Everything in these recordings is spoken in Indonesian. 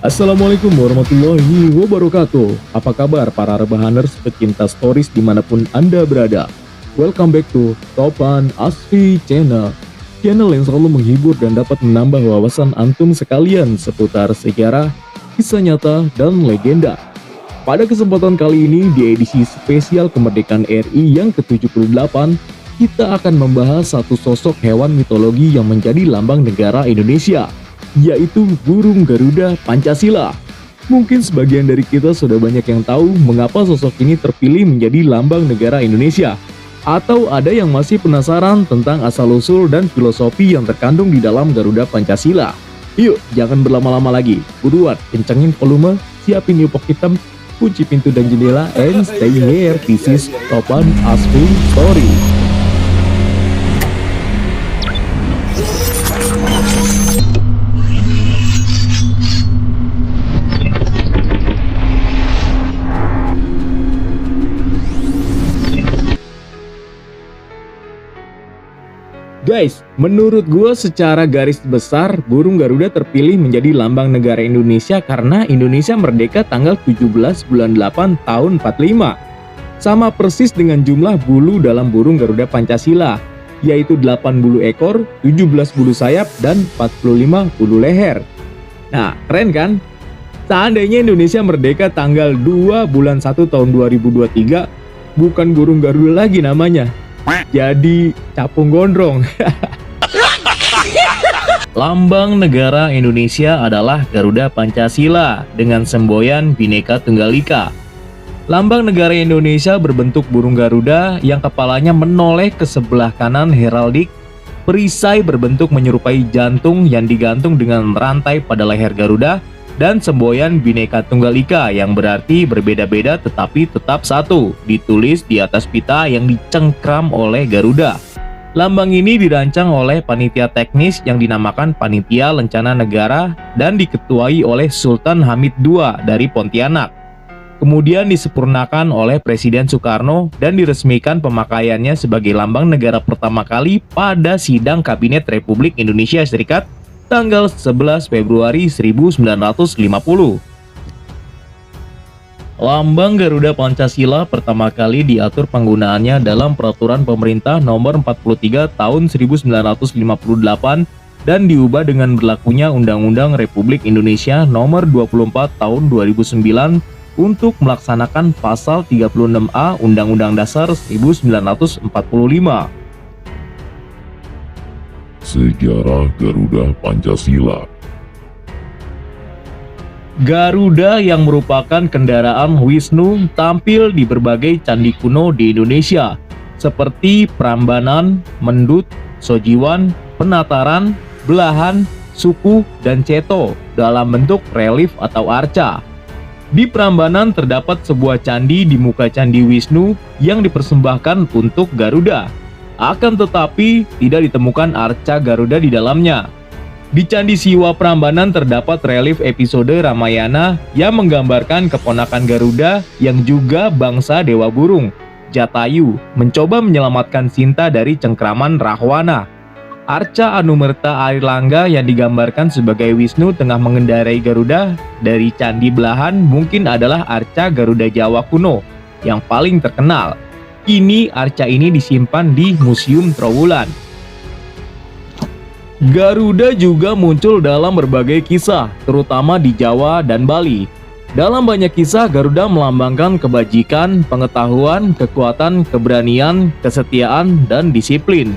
Assalamualaikum warahmatullahi wabarakatuh. Apa kabar para rebahaners pecinta stories dimanapun Anda berada? Welcome back to Topan Asfi Channel. Channel yang selalu menghibur dan dapat menambah wawasan antum sekalian seputar sejarah, kisah nyata, dan legenda. Pada kesempatan kali ini di edisi spesial kemerdekaan RI yang ke-78, kita akan membahas satu sosok hewan mitologi yang menjadi lambang negara Indonesia, yaitu burung Garuda Pancasila. Mungkin sebagian dari kita sudah banyak yang tahu mengapa sosok ini terpilih menjadi lambang negara Indonesia. Atau ada yang masih penasaran tentang asal-usul dan filosofi yang terkandung di dalam Garuda Pancasila. Yuk, jangan berlama-lama lagi. Buruan, kencengin volume, siapin yupok hitam, kunci pintu dan jendela, and stay here. This is Topan Asfi Story. Guys, menurut gue secara garis besar, burung Garuda terpilih menjadi lambang negara Indonesia karena Indonesia merdeka tanggal 17 bulan 8 tahun 45. Sama persis dengan jumlah bulu dalam burung Garuda Pancasila, yaitu 8 bulu ekor, 17 bulu sayap, dan 45 bulu leher. Nah, keren kan? Seandainya Indonesia merdeka tanggal 2 bulan 1 tahun 2023, bukan burung Garuda lagi namanya. Jadi capung gondrong. Lambang negara Indonesia adalah Garuda Pancasila dengan semboyan Bhinneka Tunggal Ika. Lambang negara Indonesia berbentuk burung Garuda yang kepalanya menoleh ke sebelah kanan heraldik, perisai berbentuk menyerupai jantung yang digantung dengan rantai pada leher Garuda, dan semboyan Bhinneka Tunggal Ika yang berarti berbeda-beda tetapi tetap satu, ditulis di atas pita yang dicengkram oleh Garuda. Lambang ini dirancang oleh panitia teknis yang dinamakan Panitia Lencana Negara dan diketuai oleh Sultan Hamid II dari Pontianak. Kemudian disempurnakan oleh Presiden Soekarno dan diresmikan pemakaiannya sebagai lambang negara pertama kali pada sidang Kabinet Republik Indonesia Serikat tanggal 11 Februari 1950. Lambang Garuda Pancasila pertama kali diatur penggunaannya dalam Peraturan Pemerintah Nomor 43 Tahun 1958 dan diubah dengan berlakunya Undang-Undang Republik Indonesia Nomor 24 Tahun 2009 untuk melaksanakan Pasal 36A Undang-Undang Dasar 1945. Sejarah Garuda Pancasila. Garuda yang merupakan kendaraan Wisnu tampil di berbagai candi kuno di Indonesia seperti Prambanan, Mendut, Sojiwan, Penataran, Belahan, Suku, dan Ceto dalam bentuk relief atau arca. Di Prambanan terdapat sebuah candi di muka Candi Wisnu yang dipersembahkan untuk Garuda. Akan tetapi tidak ditemukan arca Garuda di dalamnya. Di Candi Siwa Prambanan terdapat relief episode Ramayana yang menggambarkan keponakan Garuda yang juga bangsa Dewa Burung, Jatayu, mencoba menyelamatkan Sinta dari cengkraman Rahwana. Arca Anumerta Airlangga yang digambarkan sebagai Wisnu tengah mengendarai Garuda dari Candi Belahan mungkin adalah arca Garuda Jawa kuno yang paling terkenal. Kini arca ini disimpan di Museum Trowulan. Garuda juga muncul dalam berbagai kisah, terutama di Jawa dan Bali. Dalam banyak kisah, Garuda melambangkan kebajikan, pengetahuan, kekuatan, keberanian, kesetiaan, dan disiplin.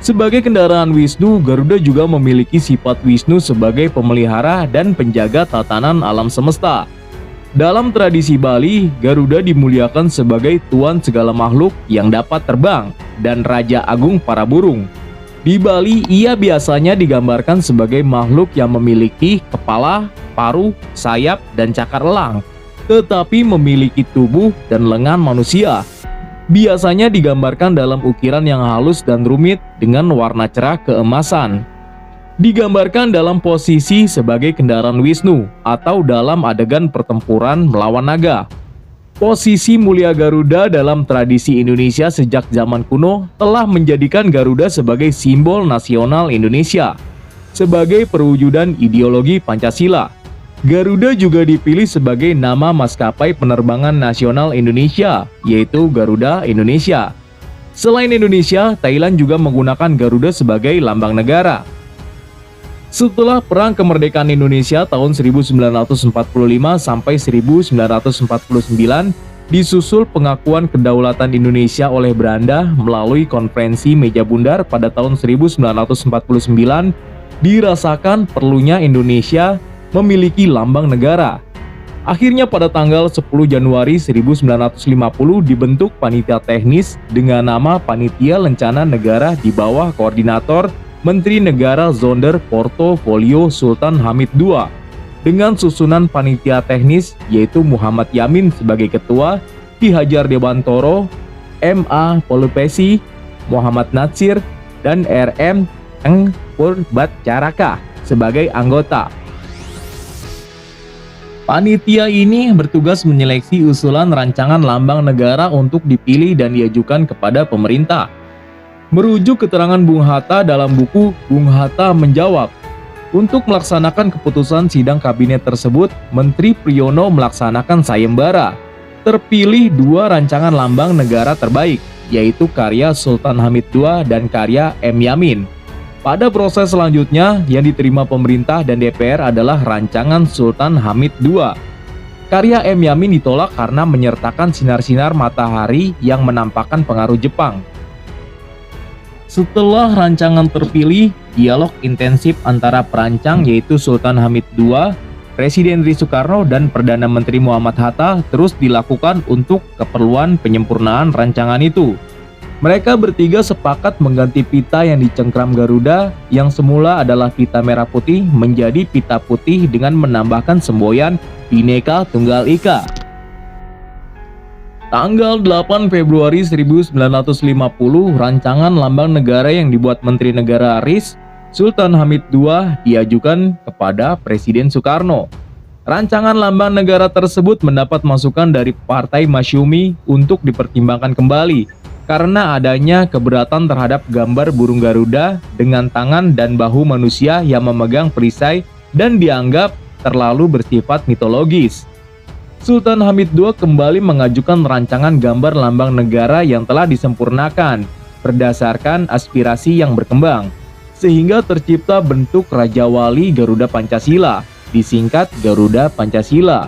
Sebagai kendaraan Wisnu, Garuda juga memiliki sifat Wisnu sebagai pemelihara dan penjaga tatanan alam semesta. Dalam tradisi Bali, Garuda dimuliakan sebagai tuan segala makhluk yang dapat terbang dan raja agung para burung. Di Bali, ia biasanya digambarkan sebagai makhluk yang memiliki kepala, paruh, sayap, dan cakar elang, tetapi memiliki tubuh dan lengan manusia. Biasanya digambarkan dalam ukiran yang halus dan rumit dengan warna cerah keemasan. Digambarkan dalam posisi sebagai kendaraan Wisnu atau dalam adegan pertempuran melawan naga. Posisi mulia Garuda dalam tradisi Indonesia sejak zaman kuno telah menjadikan Garuda sebagai simbol nasional Indonesia, sebagai perwujudan ideologi Pancasila. Garuda juga dipilih sebagai nama maskapai penerbangan nasional Indonesia, yaitu Garuda Indonesia. Selain Indonesia, Thailand juga menggunakan Garuda sebagai lambang negara. Setelah Perang Kemerdekaan Indonesia tahun 1945 sampai 1949, disusul pengakuan kedaulatan Indonesia oleh Belanda melalui Konferensi Meja Bundar pada tahun 1949, dirasakan perlunya Indonesia memiliki lambang negara. Akhirnya pada tanggal 10 Januari 1950 dibentuk panitia teknis dengan nama Panitia Lencana Negara di bawah koordinator Menteri Negara Zonder Portofolio Sultan Hamid II, dengan susunan panitia teknis yaitu Muhammad Yamin sebagai ketua, Ki Hajar Dewantoro, M.A. Polupesi, Muhammad Natsir, dan R.M. Eng Purbatcaraka sebagai anggota. Panitia ini bertugas menyeleksi usulan rancangan lambang negara untuk dipilih dan diajukan kepada pemerintah. Merujuk keterangan Bung Hatta dalam buku Bung Hatta Menjawab, untuk melaksanakan keputusan sidang kabinet tersebut, Menteri Priyono melaksanakan sayembara. Terpilih 2 rancangan lambang negara terbaik, yaitu karya Sultan Hamid II dan karya M. Yamin. Pada proses selanjutnya, yang diterima pemerintah dan DPR adalah rancangan Sultan Hamid II. Karya M. Yamin ditolak karena menyertakan sinar-sinar matahari yang menampakkan pengaruh Jepang. Setelah rancangan terpilih, dialog intensif antara perancang yaitu Sultan Hamid II, Presiden Ri Soekarno, dan Perdana Menteri Muhammad Hatta terus dilakukan untuk keperluan penyempurnaan rancangan itu. Mereka bertiga sepakat mengganti pita yang dicengkram Garuda yang semula adalah pita merah putih menjadi pita putih dengan menambahkan semboyan Bhinneka Tunggal Ika. Tanggal 8 Februari 1950, rancangan lambang negara yang dibuat Menteri Negara RIS Sultan Hamid II diajukan kepada Presiden Soekarno. Rancangan lambang negara tersebut mendapat masukan dari Partai Masyumi untuk dipertimbangkan kembali karena adanya keberatan terhadap gambar burung Garuda dengan tangan dan bahu manusia yang memegang perisai dan dianggap terlalu bersifat mitologis. Sultan Hamid II kembali mengajukan rancangan gambar lambang negara yang telah disempurnakan berdasarkan aspirasi yang berkembang, sehingga tercipta bentuk Raja Wali Garuda Pancasila, disingkat Garuda Pancasila.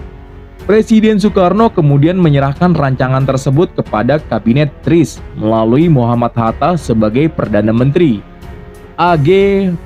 Presiden Soekarno kemudian menyerahkan rancangan tersebut kepada Kabinet RIS melalui Muhammad Hatta sebagai Perdana Menteri. A.G.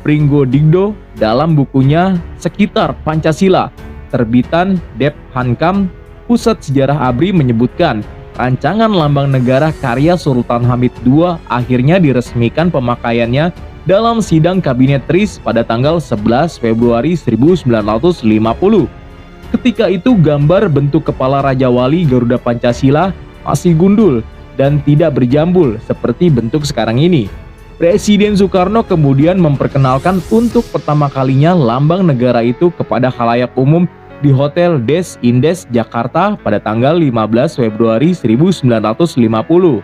Pringgodigdo dalam bukunya Sekitar Pancasila, terbitan Dep Hankam, Pusat Sejarah ABRI menyebutkan, rancangan lambang negara karya Sultan Hamid II akhirnya diresmikan pemakaiannya dalam sidang Kabinet RIS pada tanggal 11 Februari 1950. Ketika itu gambar bentuk kepala Raja Wali Garuda Pancasila masih gundul dan tidak berjambul seperti bentuk sekarang ini. Presiden Soekarno kemudian memperkenalkan untuk pertama kalinya lambang negara itu kepada khalayak umum di Hotel Des Indes Jakarta pada tanggal 15 Februari 1950.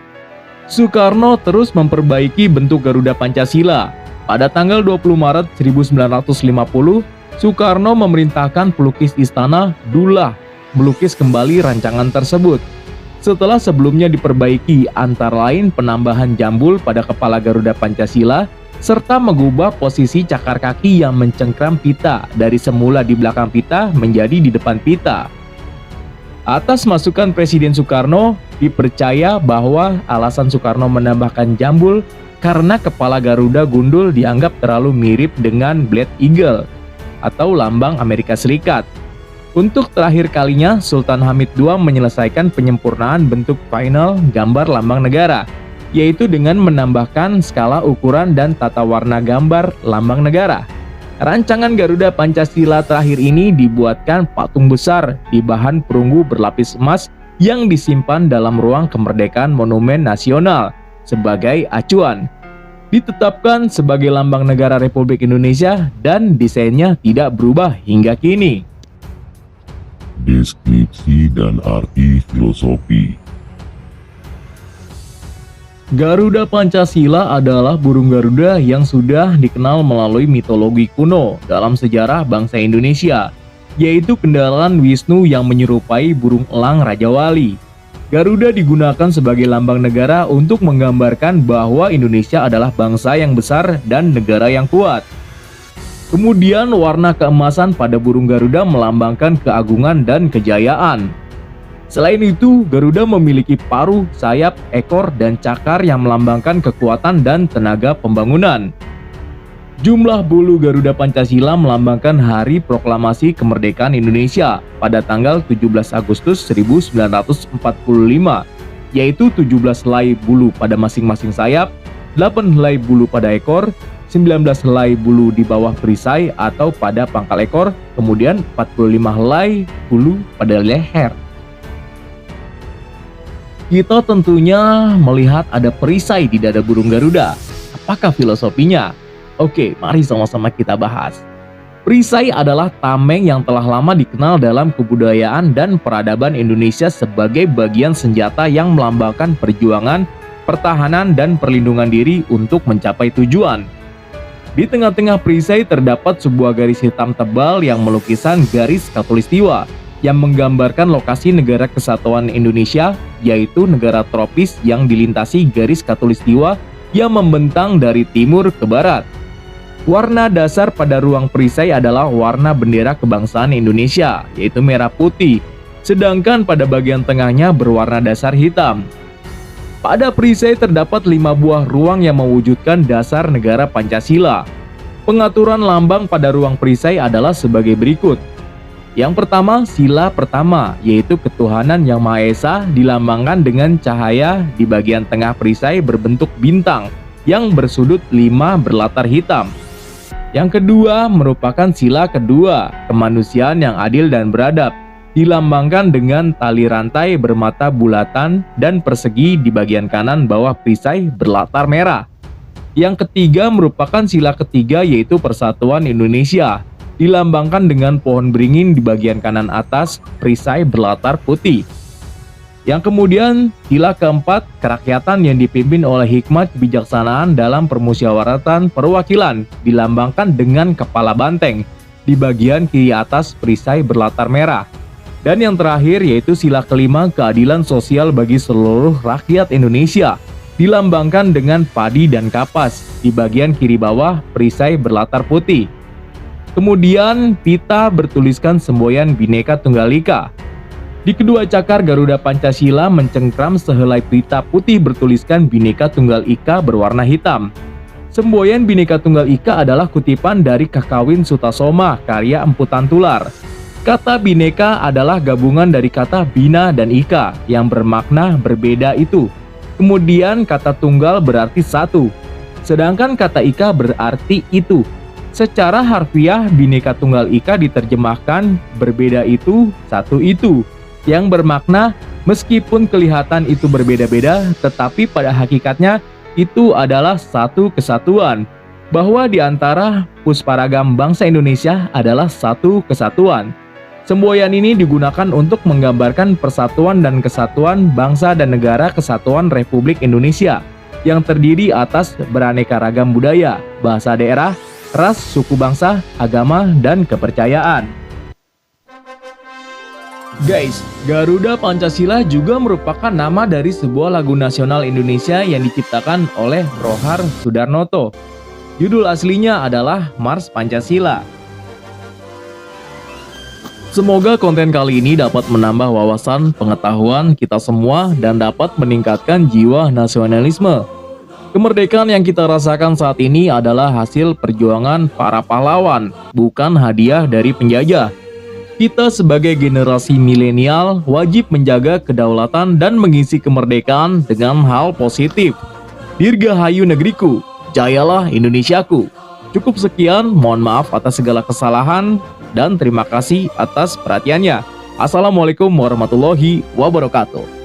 Soekarno terus memperbaiki bentuk Garuda Pancasila. Pada tanggal 20 Maret 1950, Soekarno memerintahkan pelukis istana Dullah melukis kembali rancangan tersebut. Setelah sebelumnya diperbaiki antara lain penambahan jambul pada kepala Garuda Pancasila serta mengubah posisi cakar kaki yang mencengkram pita dari semula di belakang pita menjadi di depan pita. Atas masukan Presiden Soekarno, dipercaya bahwa alasan Soekarno menambahkan jambul karena kepala Garuda gundul dianggap terlalu mirip dengan Blade Eagle atau lambang Amerika Serikat. Untuk terakhir kalinya, Sultan Hamid II menyelesaikan penyempurnaan bentuk final gambar lambang negara, yaitu dengan menambahkan skala ukuran dan tata warna gambar lambang negara. Rancangan Garuda Pancasila terakhir ini dibuatkan patung besar di bahan perunggu berlapis emas yang disimpan dalam ruang kemerdekaan Monumen Nasional sebagai acuan. Ditetapkan sebagai lambang negara Republik Indonesia dan desainnya tidak berubah hingga kini. Deskripsi dan arti filosofi. Garuda Pancasila adalah burung Garuda yang sudah dikenal melalui mitologi kuno dalam sejarah bangsa Indonesia. yaitu kendaraan Wisnu yang menyerupai burung elang Raja Wali. Garuda digunakan sebagai lambang negara untuk menggambarkan bahwa Indonesia adalah bangsa yang besar dan negara yang kuat. Kemudian warna keemasan pada burung Garuda melambangkan keagungan dan kejayaan. Selain itu, Garuda memiliki paruh, sayap, ekor, dan cakar yang melambangkan kekuatan dan tenaga pembangunan. Jumlah bulu Garuda Pancasila melambangkan Hari Proklamasi Kemerdekaan Indonesia pada tanggal 17 Agustus 1945, yaitu 17 helai bulu pada masing-masing sayap, 8 helai bulu pada ekor, 19 helai bulu di bawah perisai atau pada pangkal ekor, kemudian 45 helai bulu pada leher. Kita tentunya melihat ada perisai di dada burung Garuda. Apakah filosofinya? Oke, mari sama-sama kita bahas. Perisai adalah tameng yang telah lama dikenal dalam kebudayaan dan peradaban Indonesia sebagai bagian senjata yang melambangkan perjuangan, pertahanan, dan perlindungan diri untuk mencapai tujuan. Di tengah-tengah perisai terdapat sebuah garis hitam tebal yang melukisan garis khatulistiwa yang menggambarkan lokasi negara kesatuan Indonesia, yaitu negara tropis yang dilintasi garis khatulistiwa yang membentang dari timur ke barat. Warna dasar pada ruang perisai adalah warna bendera kebangsaan Indonesia, yaitu merah putih, sedangkan pada bagian tengahnya berwarna dasar hitam. Pada perisai terdapat 5 buah ruang yang mewujudkan dasar negara Pancasila. Pengaturan lambang pada ruang perisai adalah sebagai berikut. Yang pertama, sila pertama, yaitu ketuhanan yang Maha Esa, dilambangkan dengan cahaya di bagian tengah perisai berbentuk bintang yang bersudut 5 berlatar hitam. Yang kedua merupakan sila kedua, kemanusiaan yang adil dan beradab, dilambangkan dengan tali rantai bermata bulatan dan persegi di bagian kanan bawah perisai berlatar merah. Yang ketiga merupakan sila ketiga, yaitu persatuan Indonesia, dilambangkan dengan pohon beringin di bagian kanan atas perisai berlatar putih. Yang kemudian sila keempat, kerakyatan yang dipimpin oleh hikmat kebijaksanaan dalam permusyawaratan perwakilan, dilambangkan dengan kepala banteng di bagian kiri atas perisai berlatar merah. Dan yang terakhir yaitu sila kelima, keadilan sosial bagi seluruh rakyat Indonesia, dilambangkan dengan padi dan kapas di bagian kiri bawah perisai berlatar putih. Kemudian pita bertuliskan semboyan Bhinneka Tunggal Ika. Di kedua cakar Garuda Pancasila mencengkram sehelai pita putih bertuliskan Bhinneka Tunggal Ika berwarna hitam. Semboyan Bhinneka Tunggal Ika adalah kutipan dari Kakawin Sutasoma karya Empu Tantular. Kata Bhinneka adalah gabungan dari kata Bina dan Ika yang bermakna berbeda itu. Kemudian kata tunggal berarti satu, sedangkan kata Ika berarti itu. Secara harfiah Bhinneka Tunggal Ika diterjemahkan berbeda itu, satu itu, yang bermakna meskipun kelihatan itu berbeda-beda, tetapi pada hakikatnya itu adalah satu kesatuan, bahwa di antara pusparagam bangsa Indonesia adalah satu kesatuan. Semboyan ini digunakan untuk menggambarkan persatuan dan kesatuan bangsa dan negara kesatuan Republik Indonesia yang terdiri atas beraneka ragam budaya, bahasa daerah, ras, suku bangsa, agama, dan kepercayaan. Guys, Garuda Pancasila juga merupakan nama dari sebuah lagu nasional Indonesia yang diciptakan oleh Rohar Sudarnoto. Judul aslinya adalah Mars Pancasila. Semoga konten kali ini dapat menambah wawasan pengetahuan kita semua dan dapat meningkatkan jiwa nasionalisme. Kemerdekaan yang kita rasakan saat ini adalah hasil perjuangan para pahlawan, bukan hadiah dari penjajah. Kita sebagai generasi milenial wajib menjaga kedaulatan dan mengisi kemerdekaan dengan hal positif. Dirgahayu negeriku, jayalah Indonesiaku. Cukup sekian, mohon maaf atas segala kesalahan dan terima kasih atas perhatiannya. Assalamualaikum warahmatullahi wabarakatuh.